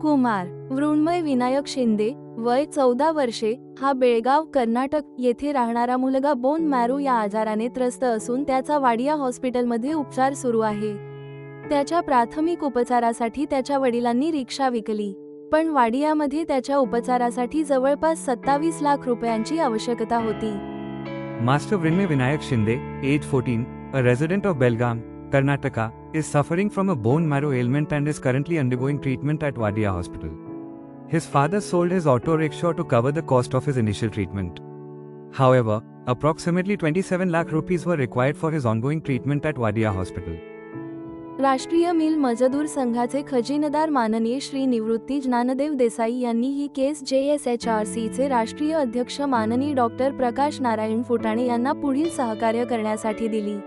कुमार मृण्मय विनायक शिंदे वय 14 वर्षे हा बेळगाव कर्नाटक येथे राहणारा मुलगा बोन मॅरो या आजाराने त्रस्त असून त्याचा वाडिया हॉस्पिटलमध्ये उपचार सुरू आहे। त्याच्या प्राथमिक उपचारासाठी त्याच्या वडिलांनी रिक्षा विकली, पण वाडियामध्ये त्याच्या उपचारासाठी जवळपास 27 लाख रुपयांची आवश्यकता होती। Master Mrunmay Vinayak Shinde, age 14, a resident of Belgaum, Karnataka, is suffering from a bone marrow ailment and is currently undergoing treatment at Wadia Hospital. His father sold his auto rickshaw to cover the cost of his initial treatment. However, approximately 27 lakh rupees were required for his ongoing treatment at Wadia Hospital. राष्ट्रीय mill मजदूर संघाचे खजिनदार माननीय श्री निवृत्ती ज्ञानदेव देसाई यांनी ही केस JSHRCचे राष्ट्रीय अध्यक्ष माननीय doctor Prakash Narayan फुटाणे यांना पुढील सहकार्य करण्यासाठी दिली।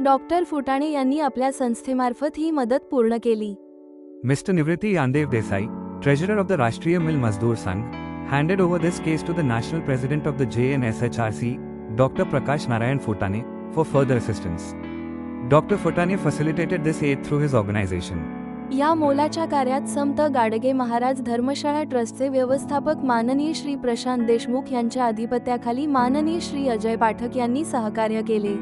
डॉक्टर फुटाणे यांनी आपल्या संस्थेमार्फत ही मदत पूर्ण केली। Mr. Nivritti Yandev Desai, treasurer of the Rashtriya Mil Mazdoor Sangh, handed over this case to the national president of the JNSHRC, Dr. Prakash Narayan Futane, for further assistance. Dr. Futane facilitated this aid through his organization. या मोलाच्या कार्यात संत गाडगे महाराज धर्मशाळा ट्रस्टचे व्यवस्थापक माननीय श्री प्रशांत देशमुख यांच्या अधिपत्याखाली माननीय श्री अजय पाठक यांनी सहकार्य केले।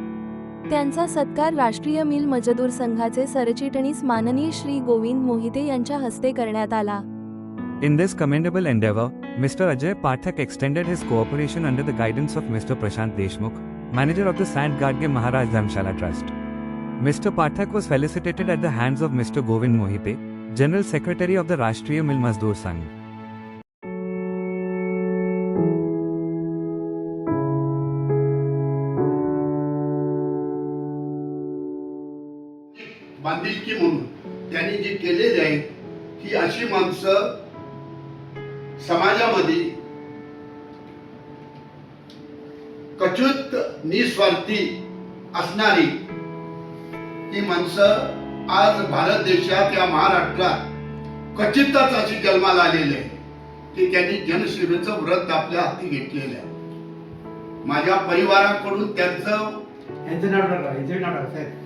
त्यांचा सत्कार राष्ट्रीय मिल मजदूर संघाचे सरचिटणीस माननीय श्री गोविंद मोहिते यांच्या हस्ते करण्यात आला। In this commendable endeavor, Mr. Ajay Pathak extended his cooperation under the guidance of Mr. Prashant Deshmukh, manager of the Sant Gadge Maharaj Dharmshala Trust. Mr. Pathak was felicitated at the hands of Mr. Govind Mohite, General Secretary of the Rashtriya Mil Mazdoor Sangh. बांधिलकी म्हणून त्यांनी जी केलेली आहे ही अशी माणसं समाजामध्ये कचूत निस्वार्थी असणारी ही माणसं आज भारत देशात या महाराष्ट्रात क्वचितच अशी जन्माला आलेली आहे की त्यांनी जनसेवेचं व्रत आपल्या हाती घेतलेलं आहे। माझ्या परिवाराकडून त्यांचं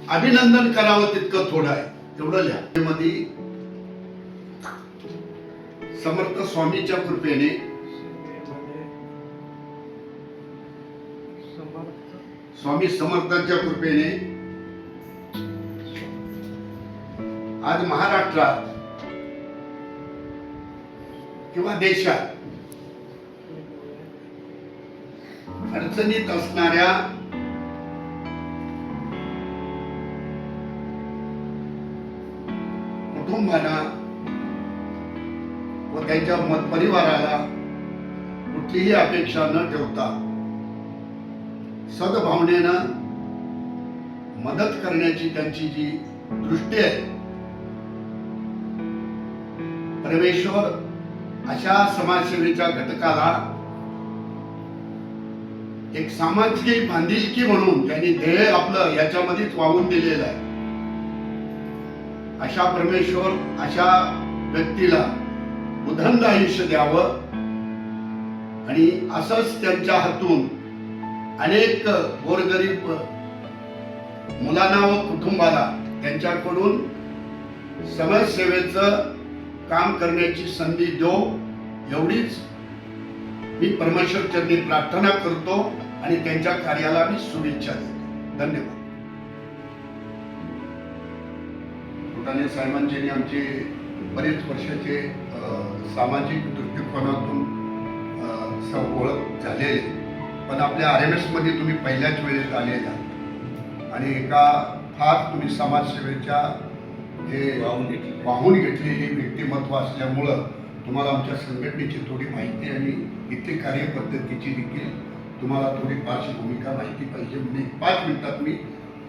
अभिनंदन करावं तितकं थोडं आहे, तेवढं लिहा। मध्ये समर्थ स्वामीच्या कृपेने स्वामी समर्थांच्या कृपेने आज महाराष्ट्रात किंवा देशात अडचणीत असणाऱ्या कुटुंबाला व त्यांच्या परिवाराला कुठलीही अपेक्षा न ठेवता सद्भावनेनं मदत करण्याची त्यांची जी दृष्टी आहे, परमेश्वर अशा समाजसेवेच्या घटकाला एक सामाजिक बांधिलकी म्हणून त्यांनी ध्येय आपलं याच्यामध्येच वाहून दिलेलं आहे। अशा परमेश्वर अशा व्यक्तीला उदंड आयुष्य द्यावं आणि असंच त्यांच्या हातून अनेक गोरगरीब मुलांना व कुटुंबाला त्यांच्याकडून समाजसेवेचं काम करण्याची संधी दो, एवढीच मी परमेश्वर चरणी प्रार्थना करतो आणि त्यांच्या कार्याला मी शुभेच्छा देतो। धन्यवाद। फुटाणे साहेबांचे आमचे बरेच वर्षाचे सामाजिक दृष्टिकोनातून ओळख झालेले, पण आपल्या RMS मध्ये तुम्ही पहिल्याच वेळेस आलेला आणि एका फार तुम्ही समाजसेवेच्या जे वाहून घेतलेली व्यक्तिमत्व असल्यामुळं तुम्हाला आमच्या संघटनेची थोडी माहिती आणि इथली कार्यपद्धतीची देखील तुम्हाला थोडी पार्श्वभूमिका माहिती पाहिजे म्हणून 5 मिनिटात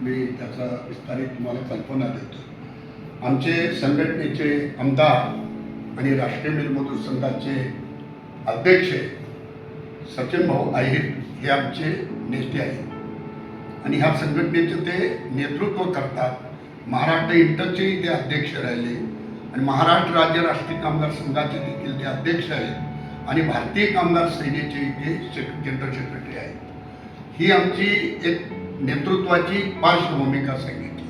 मी त्याचा विस्तारित तुम्हाला कल्पना देतो। आमचे संघटनेचे आमदार आणि राष्ट्रीय मिल मजदूर संघाचे अध्यक्ष सचिन भाऊ आहेर हे आमचे नेते आहेत आणि ह्या संघटनेचे ते नेतृत्व करतात। महाराष्ट्र इंटरचेही ते अध्यक्ष राहिले आणि महाराष्ट्र राज्य राष्ट्रीय कामगार संघाचे देखील ते अध्यक्ष आहेत आणि भारतीय कामगार सेनेचे ते जनरल सेक्रेटरी आहेत। ही आमची एक नेतृत्वाची पार्श्वभूमिका सांगितली।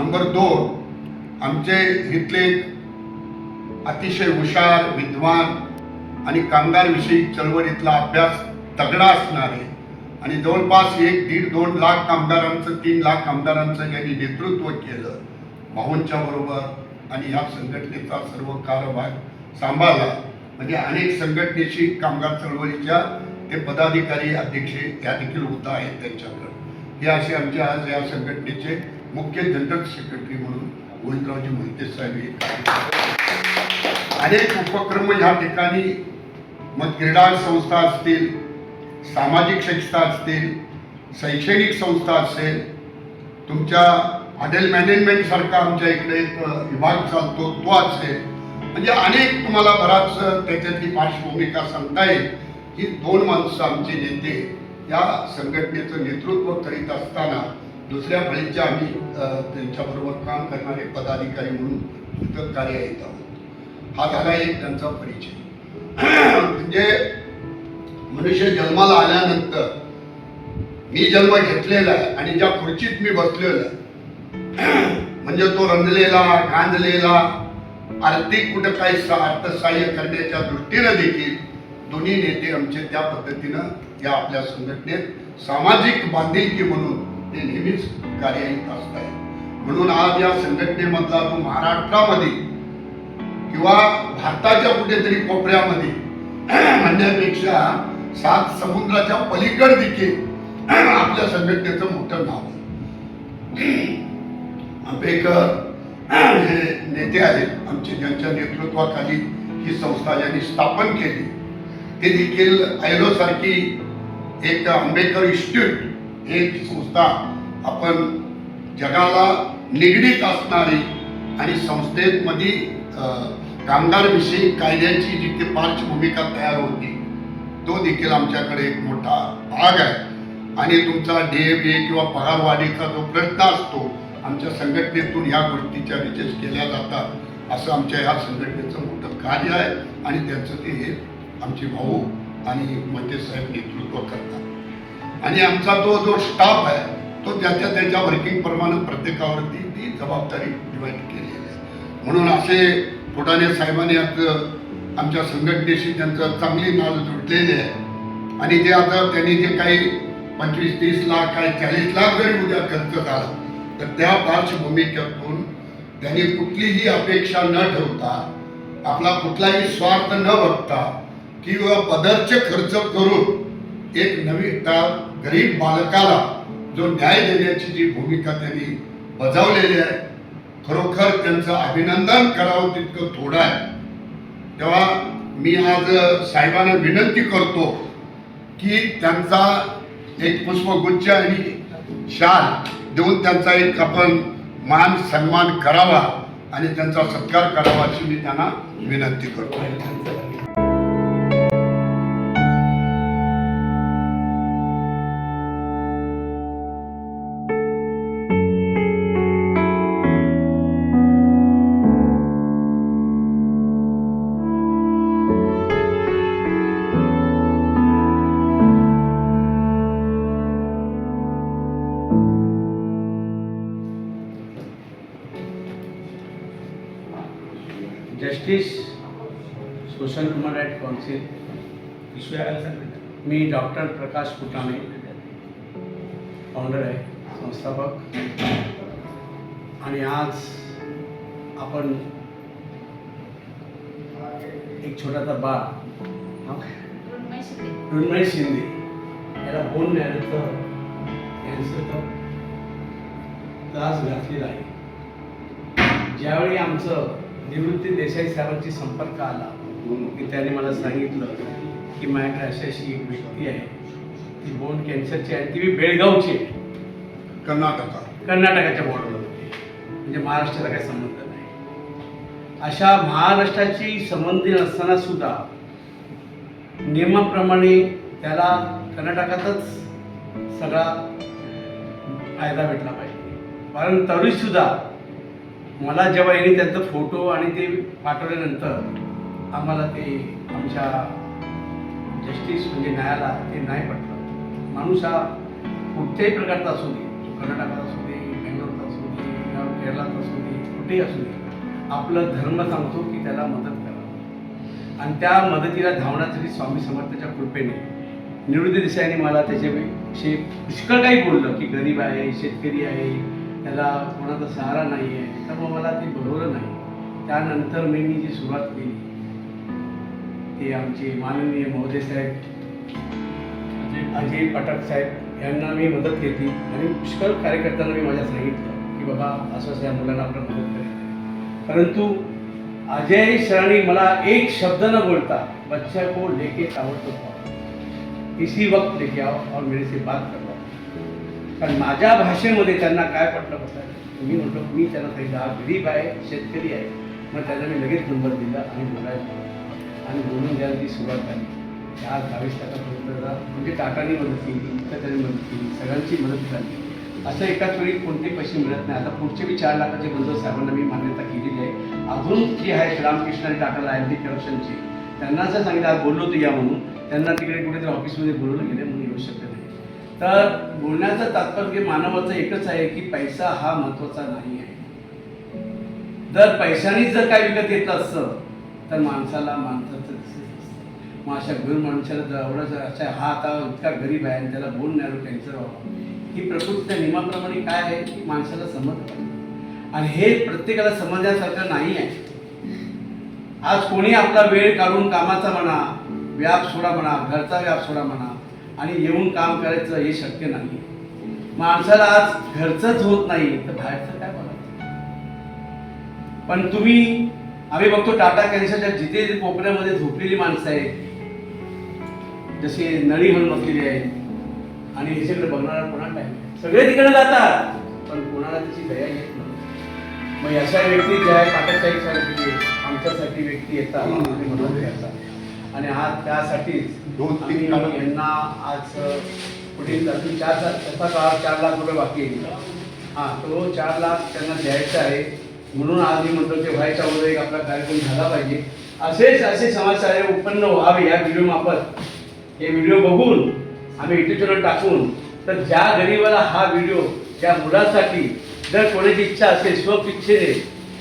नंबर 2, आमचे इथले अतिशय हुशार, विद्वान आणि कामगारविषयी चळवळीतला अभ्यास तगडा असणारे आणि जवळपास 1-1.5-2 लाख कामगारांचं 3 लाख कामगारांचं ज्यांनी नेतृत्व केलं भाऊंच्या बरोबर आणि ह्या संघटनेचा सर्व कारभार सांभाळला. म्हणजे अनेक संघटनेशी कामगार चळवळीच्या ते पदाधिकारी अध्यक्ष या देखील होता आहेत त्यांच्याकडे. हे असे आमच्या आज या संघटनेचे मुख्य जनरल सेक्रेटरी म्हणून गोविंदरावजी मोहिते साहेब हे अनेक उपक्रम ह्या ठिकाणी मग क्रीडा संस्था असतील, सामाजिक संस्था असतील, शैक्षणिक संस्था असेल, तुमच्या हॉटेल मॅनेजमेंट सारखा आमच्या इकडे एक विभाग चालतो तो असेल, म्हणजे अनेक तुम्हाला बराच त्याच्यातली पार्श्वभूमिका सांगता येईल की 2 माणसं आमचे नेते या संघटनेचं नेतृत्व करीत असताना दुसऱ्या फळीचे आम्ही त्यांच्याबरोबर काम करणारे पदाधिकारी म्हणून इथं कार्यरत आहोत. हा झाला एक त्यांचा परिचय. म्हणजे मनुष्य जन्माला आल्यानंतर मी जन्म घेतलेला आहे आणि ज्या खुर्चीत मी बसलेलो आहे म्हणजे तो रंजलेला, गांजलेला, आर्थिक कुठं काही अर्थसहाय्य करण्याच्या दृष्टीनं देखील दोन्ही नेते आमचे त्या पद्धतीनं या आपल्या संघटनेत सामाजिक बांधिलकी म्हणून ते नेहमीच कार्यरत असतात. म्हणून आज या संघटनेमधला तो महाराष्ट्रामध्ये किंवा भारताच्या कुठेतरी कोपऱ्यामध्ये म्हणण्यापेक्षा 7 समुद्राच्या पलीकड देखील आपल्या संघटनेचं मोठं नाव आहे. आंबेडकर हे नेते आहेत आमचे, ज्यांच्या नेतृत्वाखाली ही संस्था ज्यांनी स्थापन केली, ते देखील आयलो सारखी एक आंबेडकर इन्स्टिट्यूट एक संस्था आपण जगाला निगडीत असणारी आणि संस्थेमध्ये कामगारविषयी कायद्याची जी काही पार्श्वभूमिका तयार होती तो देखील आमच्याकडे एक मोठा भाग आहे. आणि तुमचा DA किंवा पगारवाढीचा जो प्रश्न असतो आमच्या संघटनेतून ह्या गोष्टीच्या विशेष केल्या जातात असं आमच्या ह्या संघटनेचं मोठं कार्य आहे आणि त्याचं ते हे आमचे भाऊ आणि मोहिते साहेब नेतृत्व करतात. आणि आमचा तो जो स्टाफ आहे तो त्याच्या वर्किंग प्रमाणे प्रत्येकावरती ती जबाबदारी डिवाईड केलेली आहे. म्हणून असे फुटाणे साहेबांनी आज आमच्या संघटनेशी त्यांचं चांगली नाळ जुळलेली आहे आणि ते आता त्यांनी जे काही 25-30 लाख काही 40 लाख जरी उद्या खर्च झाला तर त्या पार्श्वभूमिकेतून त्यांनी कुठलीही अपेक्षा न ठेवता, आपला कुठलाही स्वार्थ न बघता किंवा पदरचे खर्च करून एक नवीन गरीब बालकाला जो न्याय देण्याची जी भूमिका त्यांनी बजावलेली आहे, खरोखर त्यांचं अभिनंदन करावं तितकं थोडं आहे. तेव्हा मी आज साहेबांना विनंती करतो की त्यांचा एक पुष्पगुच्छ आणि शाल देऊन त्यांचा एक आपण मान सन्मान करावा आणि त्यांचा सत्कार करावा अशी मी त्यांना विनंती करतो. Justice social human right council, मी डॉक्टर प्रकाश फुटाणे, फाउंडर आहे, संस्थापक. आणि आज आपण एक छोटासा बाळ मृण्मयी शिंदे याला बोन मॅरोचं कॅन्सरचा त्रास घातलेला आहे. ज्यावेळी आमचं निवृत्ती देसाई साहेबांची संपर्क आला की त्यांनी मला सांगितलं की माझ्याकडे अशी एक व्यक्ती आहे, ती बोन कॅन्सरची आहे, ती बेळगावची आहे, कर्नाटकाच्या बॉर्डरला होती, म्हणजे महाराष्ट्राला काही संबंध नाही. अशा महाराष्ट्राची संबंधी नसताना सुद्धा नियमाप्रमाणे त्याला कर्नाटकातच सगळा फायदा भेटला पाहिजे. कारण तरीसुद्धा मला जेव्हा यांनी त्यांचा फोटो आणि ते पाठवल्यानंतर आम्हाला ते आमच्या जस्टिस म्हणजे न्यायाला ते नाही पटलं. माणूस हा कुठच्याही प्रकारचा असू दे, कर्नाटकात असू दे, बेंगलोरात असू दे, केरळात असू दे, कुठेही असू दे, आपलं धर्म सांगतो की त्याला मदत करा, आणि त्या मदतीला धावण्यासाठी स्वामी समर्थाच्या कृपेने निवृत्ती देसाईने मला त्याच्याविषयी पुष्कळ काही बोललं की गरीब आहे, शेतकरी आहे, त्याला कोणाचा सहारा नाही आहे. तर मग मला ते बरोबर नाही. त्यानंतर मी जी सुरुवात केली ते आमचे माननीय महोदय साहेब अजय पाठक साहेब यांना मी मदत घेतली, आणि पुष्कळ कार्यकर्त्यांना मी माझ्या सांगितलं की बाबा असं या मुलांना आपण मदत करायची. परंतु अजय सरांनी मला एक शब्द न बोलता बच्चा को लेके ताबडतोब इसी वक्त लेके आओ और मेरे से बात करवा. कारण माझ्या भाषेमध्ये त्यांना काय पटलं होतं, मी म्हटलं मी त्यांना सांगितलं हा गरीब आहे, शेतकरी आहे. मग त्यांना मी लगेच नंबर दिला आणि बोलायला, आणि बोलून द्यायला ती सुरुवात झाली. त्या 22% म्हणजे टाटाने मदत केली, इतकं त्यांनी मदत केली, सगळ्यांची मदत झाली. असं एकाच वेळी कोणते पैसे मिळत नाही. आता पुढचे बी 4 लाखाचे बंधू साहेबांना मी मान्यता केलेली आहे. अजून जी आहे रामकृष्ण आणि टाटाला आहे ती करप्शनची, त्यांना असं सांगितलं आज बोललो तू या म्हणून, त्यांना तिकडे कुठेतरी ऑफिसमध्ये बोलवलं गेले म्हणून येऊ शकत नाही. तर बोलण्याचं तात्पर्य मानवाचं एकच आहे की पैसा हा महत्त्वाचा नाही आहे. जर पैशानेच जर काय विकत घेतलं असतं तर माणसाचं मग अशा गरीब माणसाला एवढं जर अशा हा आता इतका गरीब आहे आणि त्याला बोल नाही कॅन्सर व्हावं, ही प्रकृती त्या नियमाप्रमाणे काय आहे की माणसाला समजत पाहिजे, आणि हे प्रत्येकाला समजण्यासारखं नाही आहे. आज कोणी आपला वेळ काढून कामाचा म्हणा, व्याप सोडा म्हणा, घरचा व्याप सोडा म्हणा, आणि येऊन काम करायचं हे शक्य नाही. माणसाला आज घरचंच होत नाही तर बाहेरचं काय बघायचं. पण तुम्ही आम्ही बघतो टाटा कॅन्सरच्या जिथे कोपऱ्यामध्ये झोपलेली माणसं आहेत, जसे नळी म्हणून बसलेली आहेत, आणि ह्याच्याकडे बघणारा कोणा काय, सगळे तिकडे जातात पण कोणाला त्याची दया येत नाही. मग अशा व्यक्ती ज्या आहे पाठकसाहेब आमच्यासाठी व्यक्ती येतात आणि मदत करतात, आणि आज त्यासाठीच 2-3 यांना आज पुढील अजून 4 लाख रुपये बाकी आहे. हां, तो 4 लाख त्यांना द्यायचा आहे. म्हणून आज मी म्हणतो की व्हायच्या अगोदर एक आपला कार्यक्रम झाला पाहिजे. असे समाजकार्य उत्पन्न व्हावे या व्हिडिओ मार्फत. हे व्हिडिओ बघून आम्ही युट्यूबवर टाकून, तर ज्या गरीबाला हा व्हिडिओ त्या मुलासाठी जर कोणाची इच्छा असेल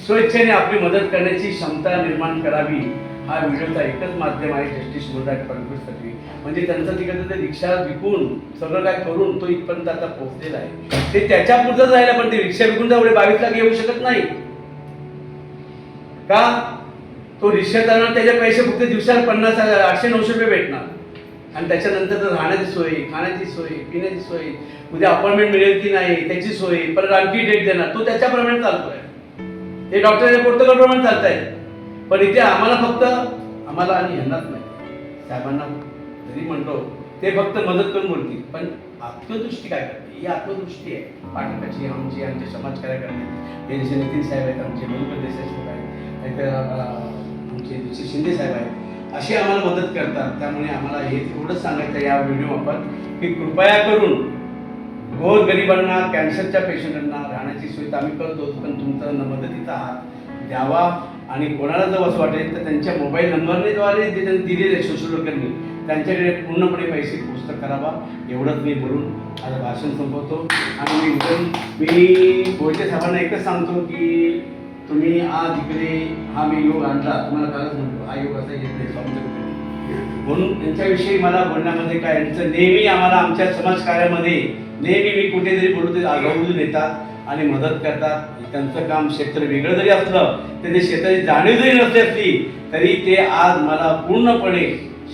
स्वेच्छेने आपली मदत करण्याची क्षमता निर्माण करावी, हा व्हिडिओचा एकच माध्यम आहे जस्टिस मुलराज फडणवीससाठी. म्हणजे त्यांचं तिकडे ते रिक्षा विकून सगळं काय करून तो इथपर्यंत आता पोहोचलेला आहे. ते त्याच्या पुढचं राहिलं, पण ते रिक्षा विकून तर एवढे 22 लाख येऊ शकत नाही का. तो रिक्षा चालवणार त्याचे पैसे फक्त दिवसाला 50, 800, 900 रुपये भेटणार, आणि त्याच्यानंतर तर राहण्याची सोय, खाण्याची सोय, पिण्याची सोय, उद्या अपॉइंटमेंट मिळेल की नाही त्याची सोय, परत आणखी डेट देणार, तो त्याच्याप्रमाणे चालतोय. ते डॉक्टरच्या प्रोटोकॉलप्रमाणे चालत आहे. पण इथे आम्हाला आणि यांनाच नाही, साहेबांना जरी म्हणतो ते फक्त मदत करून बोलतील, पण आत्मदृष्टी काय करते, ही आत्मदृष्टी आहे पाठकाची, आमची, आमचे समाज कार्यकर्ते हे जसे नितीन साहेब आहेत, आमचे मधुकर देसाई साहेब आहेत, आमचे शिंदे साहेब आहेत, अशी आम्हाला मदत करतात. त्यामुळे आम्हाला हे एवढंच सांगायचं या व्हिडिओवर की कृपया करून गोरगरिबांना, कॅन्सरच्या पेशंटांना राहण्याची सोय तर आम्ही करतो, पण तुमचा मदतीचा हात द्यावा. आणि कोणाला जर असं वाटेल तर त्यांच्या मोबाईल नंबरद्वारे जे त्यांनी दिलेले सोशल वर्करनी त्यांच्याकडे पूर्णपणे पैसे पोस्ट करावा. एवढंच मी बोलून माझं भाषण संपवतो. आणि मी बोलते साहेबांना एकच सांगतो की तुम्ही आज इकडे हा मी योग आणला, तुम्हाला कालच म्हणतो हा योग असा येत नाही स्वामींच्या, म्हणून त्यांच्याविषयी मला बोलण्यामध्ये काय, यांचं नेहमी आम्हाला आमच्या समाजकार्यामध्ये नेहमी मी कुठेतरी बोलतो ते आगावून येतात आणि मदत करतात. त्यांचं काम क्षेत्र वेगळं जरी असलं तर ते क्षेत्राची जाणीव जरी नसली असली तरी ते आज मला पूर्णपणे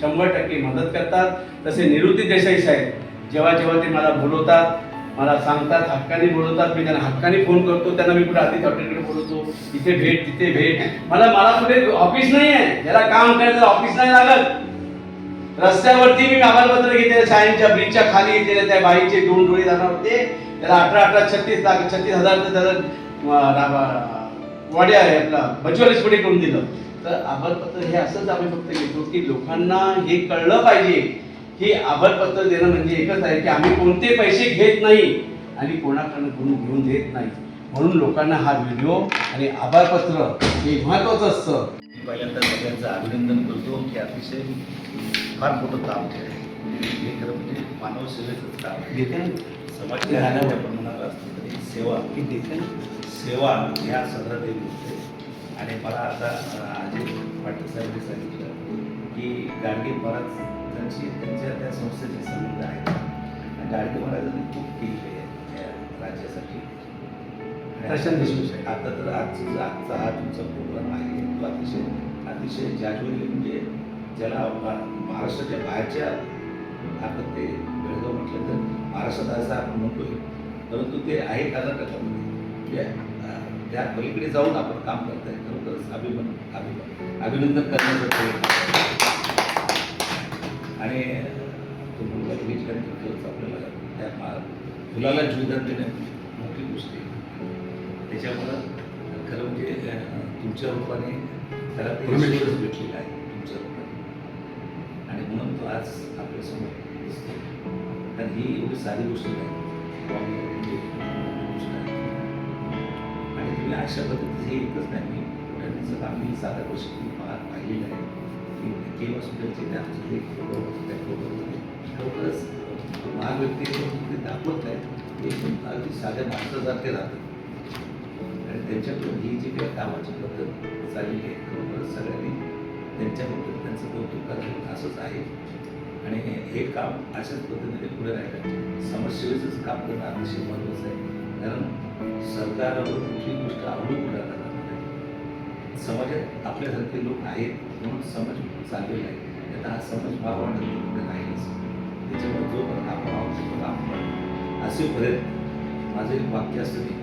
100% मदत करतात. तसे निवृत्ती देसाई साहेब जेव्हा ते मला बोलवतात, मला सांगतात, हक्काने बोलवतात, मी त्यांना हक्काने फोन करतो, त्यांना मी कुठे आधी हॉटेलकडे बोलवतो, इथे भेट तिथे भेट. मला कुठे ऑफिस नाही आहे, ज्याला काम करायचं ऑफिस नाही लागत. रस्त्यावरती मी आभारपत्र घेतले, सायन्सच्या ब्रिजच्या खाली घेतलेल्या त्या बाईचे 2 डोळे जाणार होते, त्याला 36,000 त्याला वाड्या आहे आपला बचवालीस पुढे करून दिलं. तर आभारपत्र हे असंच आम्ही फक्त घेतो की लोकांना हे कळलं पाहिजे की आभारपत्र देणं म्हणजे एकच आहे की आम्ही कोणते पैसे घेत नाही आणि कोणाकडनं घेऊन देत नाही. म्हणून लोकांना हा व्हिडिओ आणि आभारपत्र हे महत्त्वाचं असतं. पहिल्यांदा सगळ्यांचं अभिनंदन करतो की अतिशय फार मोठं काम केलं. हे खरं म्हणजे मानव सेवेचं काम आहे. समाजाच्या प्रमाणात असतं तरी सेवा ह्या सगळ्यात एक गोष्ट आहे. आणि मला आता अजय पाटील साहेबांनी सांगितलं की गाडगे महाराज त्यांच्या त्या संस्थेचे संबंध आहेत आणि गाडगे महाराजांनी खूप केलेले आहे या राज्यासाठी. प्रशांत देशमुख साहेब. आता तर आजचा हा तुमचा प्रोग्राम आहे तो अतिशय जाज्वल्य, म्हणजे ज्याला महाराष्ट्राच्या बाहेरच्या, आता ते बेळगाव म्हटलं तर महाराष्ट्रात असं आपण म्हणतोय, परंतु ते आहे कर्नाटकामध्ये. त्या पलीकडे जाऊन आपण काम करताय, खरोखरच अभिनंदन करण्याचं. आणि तो मुलगा विचारल्यानंतर आपल्याला त्या मुलाला जीवदान देणे मोठी गोष्ट आहे. त्याच्यामुळं खरं म्हणजे तुमच्या रूपाने त्याला ते ईश्वरच भेटलेला आहे तुमच्या रूपाने, आणि म्हणून तो आज आपल्यासमोर दिसतो. कारण ही एवढी साधी गोष्ट नाही, गोष्ट आहे. आणि तुम्ही अशा पद्धतीचं हे एकच नाही, मी त्यांचं आम्ही 7 वर्ष पाहिलेलं आहे की केम हॉस्पिटलचे ते आमचं ते त्या फोटोमध्ये खरोखरच महान व्यक्ती ते दाखवत नाही, ते पण अगदी साध्या माणसासारखे राहतात. आणि त्यांच्याकडून ही जी काही कामाची पद्धत चाललेली आहे, खरोखरच सगळ्यांनी त्यांच्याबद्दल त्यांचं कौतुक करावं असंच आहे. आणि हे काम अशाच पद्धतीने पुढे राहिलं, समाजसेवेचंच काम करणं अतिशय महत्त्वाचं आहे. कारण सरकारवर कुठली गोष्ट आवडून पुढे जाणार नाही. समाजात आपल्यासारखे लोक आहेत म्हणून समाज चाललेला आहे, त्यांना हा समाज मागवणं पुढे राहीलच. त्याच्यामुळे जोपर्यंत आपण आवश्यक आपण असेपर्यंत माझं एक वाक्य असतं की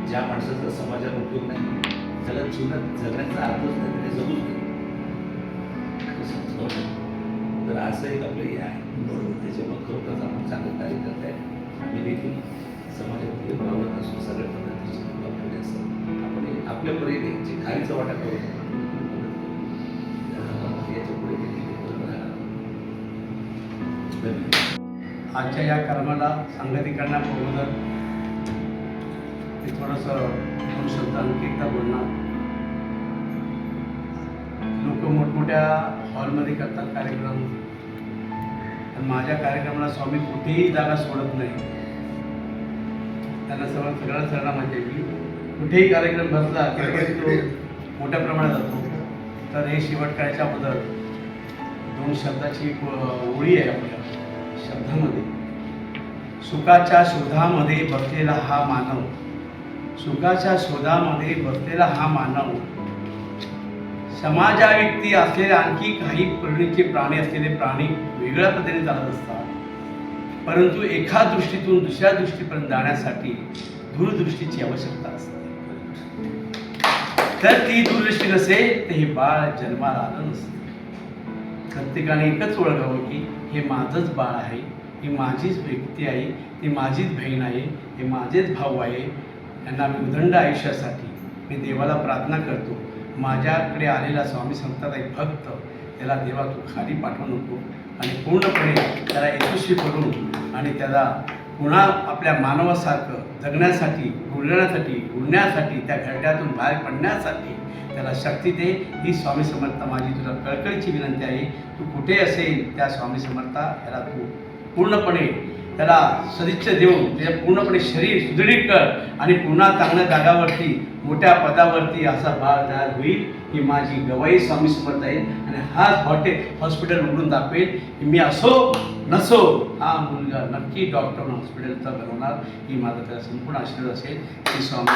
ज्या माणसाचा समाजाला उपयोग नाही त्याला जीवनात जगण्याचा अर्थच नाही, त्याने जगूच नाही. तर असं एक आपलं हे आहे. त्याच्यामुळे खरोखरच आपण चांगलं कार्य करत आहे. आम्ही देखील समाजामध्ये वावरत असतो, सगळ्या पद्धतीची आपल्याकडे असतं. आपण आपल्या परीने जे खालीचा वाटा करू याच्या पुढे देखील धन्यवाद. आजच्या या कर्माला संगती करण्याबरोबर मी थोडंसं 2 शब्द आणखी एकदा बोलणार. लोक मोठमोठ्या हॉलमध्ये करतात कार्यक्रम, आणि माझ्या कार्यक्रमाला स्वामी कुठेही जागा सोडत नाही. त्यांना सगळ्यांना म्हणजे मी कुठेही कार्यक्रम बसला की तो मोठ्या प्रमाणात जातो. तर हे शेवट करायच्या अगोदर 2 शब्दाची एक ओळी आहे आपल्या शब्दामध्ये. सुखाच्या शोधामध्ये बसलेला हा मानव, सुखाच्या शोधामध्ये बसलेला हा मानव, समाजा व्यक्ती असलेले आणखी काही प्रवृत्तीचे प्राणी असलेले प्राणी वेगळ्या पद्धतीने चालत असतात, परंतु एका दृष्टीतून दुसऱ्या दृष्टीपर्यंत जाण्यासाठी दूरदृष्टीची आवश्यकता असते. तर ती दूरदृष्टी नसेल तर हे बाळ जन्माला आलं नसतं. प्रत्येकाने एकच ओळखावं की हे माझंच बाळ आहे, ही माझीच व्यक्ती आहे, ती माझीच बहीण आहे, हे माझेच भाऊ आहे. यांना मी उदंड आयुष्यासाठी मी देवाला प्रार्थना करतो. माझ्याकडे आलेला स्वामी समर्थाचा एक भक्त, त्याला देवा तू खाली पाठवू नको, आणि पूर्णपणे त्याला यशस्वी करून आणि त्याला पुन्हा आपल्या मानवासारखं जगण्यासाठी, उडण्यासाठी, त्या घरट्यातून बाहेर पडण्यासाठी त्याला शक्ती दे. ही स्वामी समर्थ माझी तुला कळकळीची विनंती आहे. तू कुठे असेल त्या स्वामी समर्था याला तू पूर्णपणे त्याला सदिच्छा देऊन त्याच्या पूर्णपणे शरीर सुदृढ कर, आणि पुन्हा चांगल्या जागावरती मोठ्या पदावरती असा बाळ तयार होईल. ही माझी गवाई स्वामी समर्थ आहे. आणि हाच हॉस्पिटल उघडून दाखवेल की मी असो नसो हा मुलगा नक्की डॉक्टर हॉस्पिटलचा बनवणार. ही माझा त्याला संपूर्ण आशीर्वाद असेल. ही स्वामी